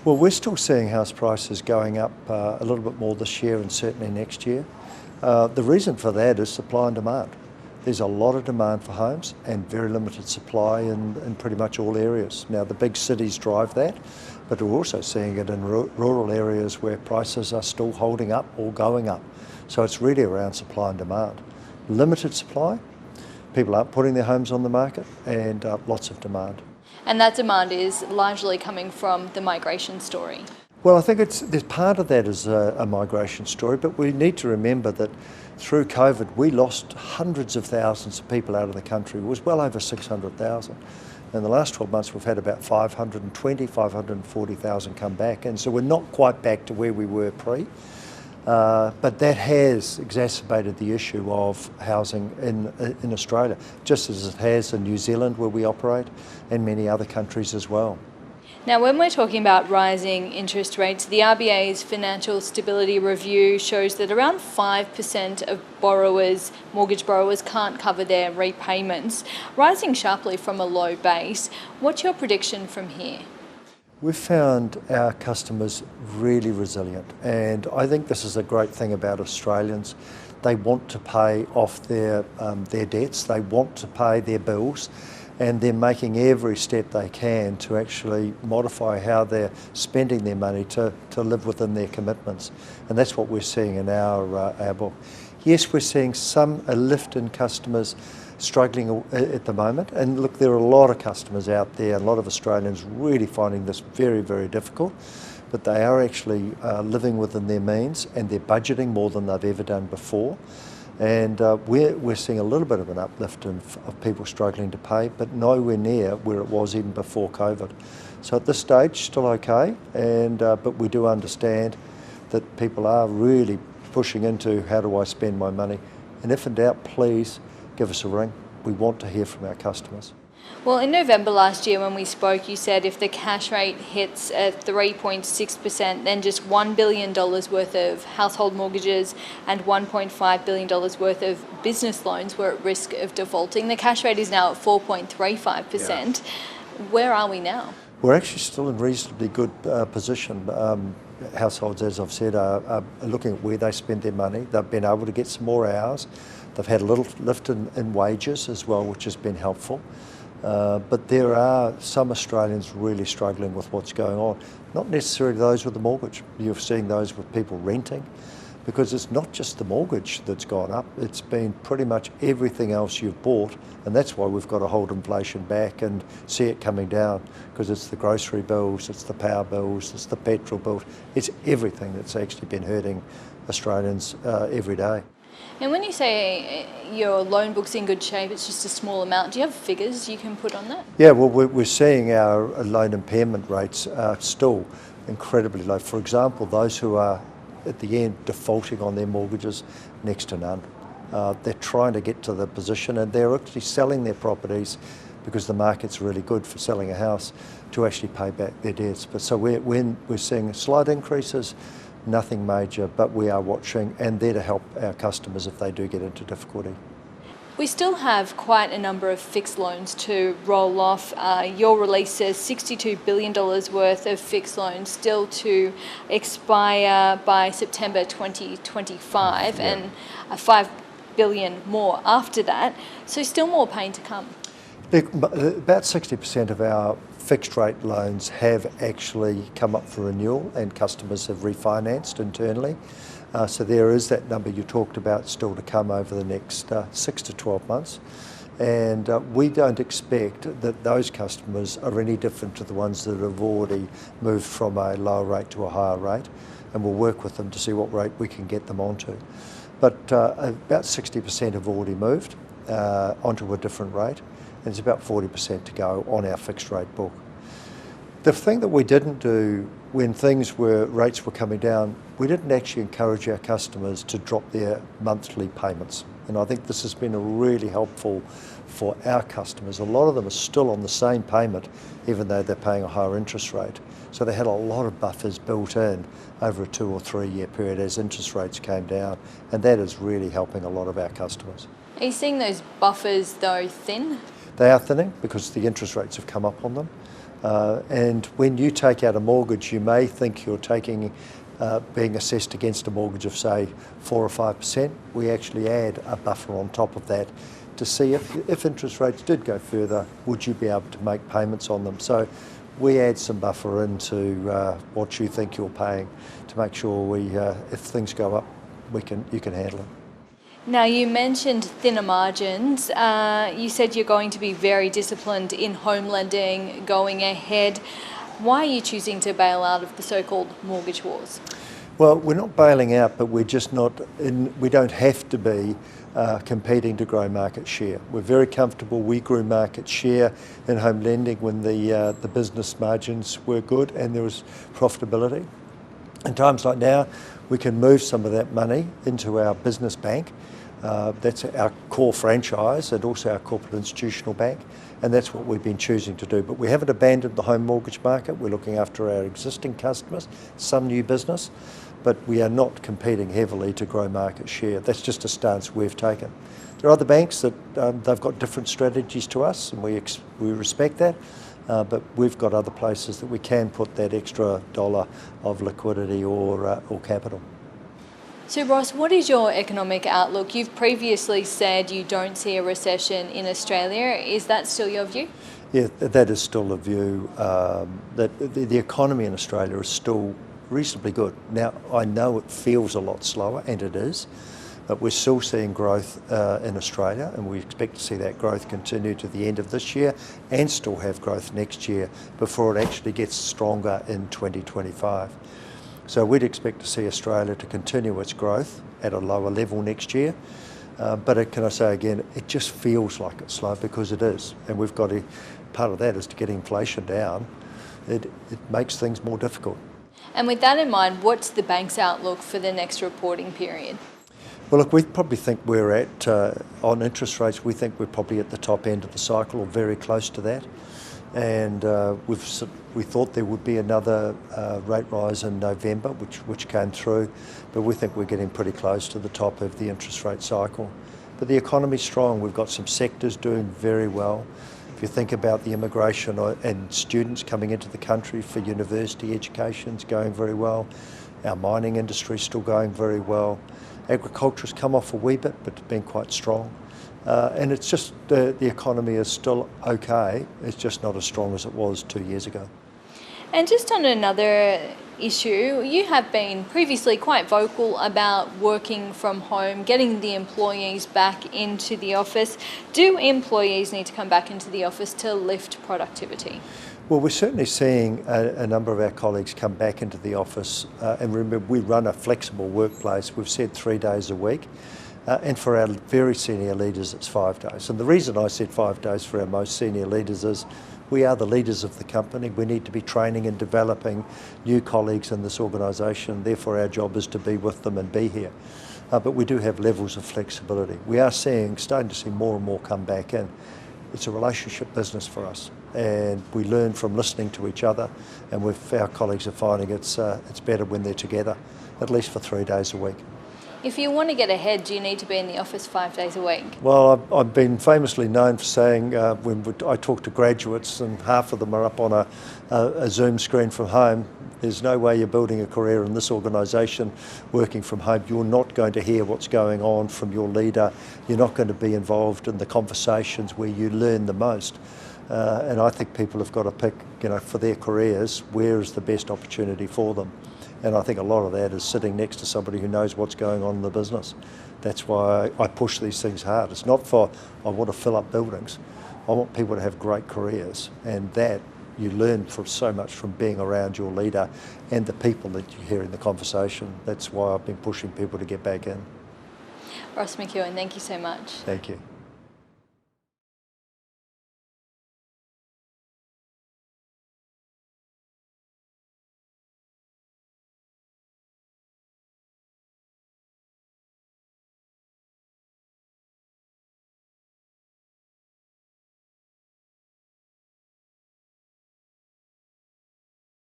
Well, we're still seeing house prices going up a little bit more this year and certainly next year. The reason for that is supply and demand. There's a lot of demand for homes and very limited supply in pretty much all areas. Now, the big cities drive that, but we're also seeing it in rural areas where prices are still holding up or going up. So it's really around supply and demand. Limited supply, people aren't putting their homes on the market, and lots of demand. And that demand is largely coming from the migration story. Well, I think there's part of that is a migration story, but we need to remember that through COVID, we lost hundreds of thousands of people out of the country. It was well over 600,000. In the last 12 months, we've had about 540,000 come back, and so we're not quite back to where we were pre. But that has exacerbated the issue of housing in Australia, just as it has in New Zealand where we operate and many other countries as well. Now, when we're talking about rising interest rates, the RBA's Financial Stability Review shows that around 5% of mortgage borrowers can't cover their repayments, rising sharply from a low base. What's your prediction from here? We've found our customers really resilient, and I think this is a great thing about Australians. They want to pay off their debts, they want to pay their bills, and they're making every step they can to actually modify how they're spending their money to live within their commitments. And that's what we're seeing in our book. Yes, we're seeing a lift in customers struggling at the moment. And look, there are a lot of customers out there, a lot of Australians really finding this very, very difficult. But they are actually living within their means, and they're budgeting more than they've ever done before. And we're seeing a little bit of an uplift of people struggling to pay, but nowhere near where it was even before COVID. So at this stage, still okay, but we do understand that people are really pushing into how do I spend my money. And if in doubt, please give us a ring. We want to hear from our customers. Well, in November last year when we spoke, you said if the cash rate hits at 3.6%, then just $1 billion worth of household mortgages and $1.5 billion worth of business loans were at risk of defaulting. The cash rate is now at 4.35%. Yeah. Where are we now? We're actually still in reasonably good position. Households, as I've said, are looking at where they spend their money. They've been able to get some more hours. They've had a little lift in wages as well, which has been helpful. But there are some Australians really struggling with what's going on. Not necessarily those with the mortgage. You're seeing those with people renting, because it's not just the mortgage that's gone up, it's been pretty much everything else you've bought, and that's why we've got to hold inflation back and see it coming down, because it's the grocery bills, it's the power bills, it's the petrol bills, it's everything that's actually been hurting Australians every day. And when you say your loan book's in good shape, it's just a small amount, do you have figures you can put on that? Yeah, well, we're seeing our loan impairment rates are still incredibly low. For example, those who are at the end defaulting on their mortgages, next to none. They're trying to get to the position, and they're actually selling their properties because the market's really good for selling a house to actually pay back their debts. But so we're seeing slight increases, nothing major, but we are watching and there to help our customers if they do get into difficulty. We still have quite a number of fixed loans to roll off. Your release says $62 billion worth of fixed loans still to expire by September 2025, yeah. And $5 billion more after that. So still more pain to come. About 60% of our fixed rate loans have actually come up for renewal, and customers have refinanced internally. So there is that number you talked about still to come over the next 6 to 12 months. And we don't expect that those customers are any different to the ones that have already moved from a lower rate to a higher rate. And we'll work with them to see what rate we can get them onto. But about 60% have already moved onto a different rate. And it's about 40% to go on our fixed rate book. The thing that we didn't do when rates were coming down, we didn't actually encourage our customers to drop their monthly payments. And I think this has been really helpful for our customers. A lot of them are still on the same payment, even though they're paying a higher interest rate. So they had a lot of buffers built in over a 2 or 3 year period as interest rates came down. And that is really helping a lot of our customers. Are you seeing those buffers though thin? They are thinning because the interest rates have come up on them. And when you take out a mortgage, you may think you're being assessed against a mortgage of, say, 4 or 5%. We actually add a buffer on top of that to see if interest rates did go further, would you be able to make payments on them? So we add some buffer into what you think you're paying to make sure if things go up, you can handle it. Now, you mentioned thinner margins. You said you're going to be very disciplined in home lending going ahead. Why are you choosing to bail out of the so-called mortgage wars? Well, we're not bailing out, but we're just not we don't have to be competing to grow market share. We're very comfortable. We grew market share in home lending when the business margins were good and there was profitability. In times like now, we can move some of that money into our business bank. That's our core franchise and also our corporate institutional bank, and that's what we've been choosing to do. But we haven't abandoned the home mortgage market. We're looking after our existing customers, some new business, but we are not competing heavily to grow market share. That's just a stance we've taken. There are other banks that they've got different strategies to us, and we respect that. But we've got other places that we can put that extra dollar of liquidity or capital. So Ross, what is your economic outlook? You've previously said you don't see a recession in Australia. Is that still your view? Yeah, that is still the view, that the economy in Australia is still reasonably good. Now, I know it feels a lot slower, and it is, but we're still seeing growth in Australia, and we expect to see that growth continue to the end of this year and still have growth next year before it actually gets stronger in 2025. So we'd expect to see Australia to continue its growth at a lower level next year. But can I say again, it just feels like it's slow because it is. And we've got part of that is to get inflation down. It makes things more difficult. And with that in mind, what's the bank's outlook for the next reporting period? Well, look, we probably think we're at, on interest rates, we think we're probably at the top end of the cycle or very close to that. And we thought there would be another rate rise in November, which came through, but we think we're getting pretty close to the top of the interest rate cycle. But the economy's strong. We've got some sectors doing very well. If you think about the immigration and students coming into the country for university education's going very well. Our mining industry's still going very well. Agriculture's come off a wee bit, but it's been quite strong. And it's just the economy is still okay. It's just not as strong as it was 2 years ago. And just on another issue, you have been previously quite vocal about working from home, getting the employees back into the office. Do employees need to come back into the office to lift productivity? Well, we're certainly seeing a number of our colleagues come back into the office. And remember, we run a flexible workplace. We've said 3 days a week. And for our very senior leaders, it's 5 days. And the reason I said 5 days for our most senior leaders is we are the leaders of the company. We need to be training and developing new colleagues in this organisation. Therefore, our job is to be with them and be here. But we do have levels of flexibility. We are starting to see more and more come back in. It's a relationship business for us. And we learn from listening to each other. And our colleagues are finding it's better when they're together, at least for 3 days a week. If you want to get ahead, do you need to be in the office 5 days a week? Well, I've been famously known for saying when I talk to graduates and half of them are up on a Zoom screen from home, there's no way you're building a career in this organisation working from home. You're not going to hear what's going on from your leader. You're not going to be involved in the conversations where you learn the most. And I think people have got to pick, for their careers, where is the best opportunity for them. And I think a lot of that is sitting next to somebody who knows what's going on in the business. That's why I push these things hard. It's not I want to fill up buildings. I want people to have great careers, and that you learn so much from being around your leader and the people that you hear in the conversation. That's why I've been pushing people to get back in. Ross McEwan, thank you so much. Thank you.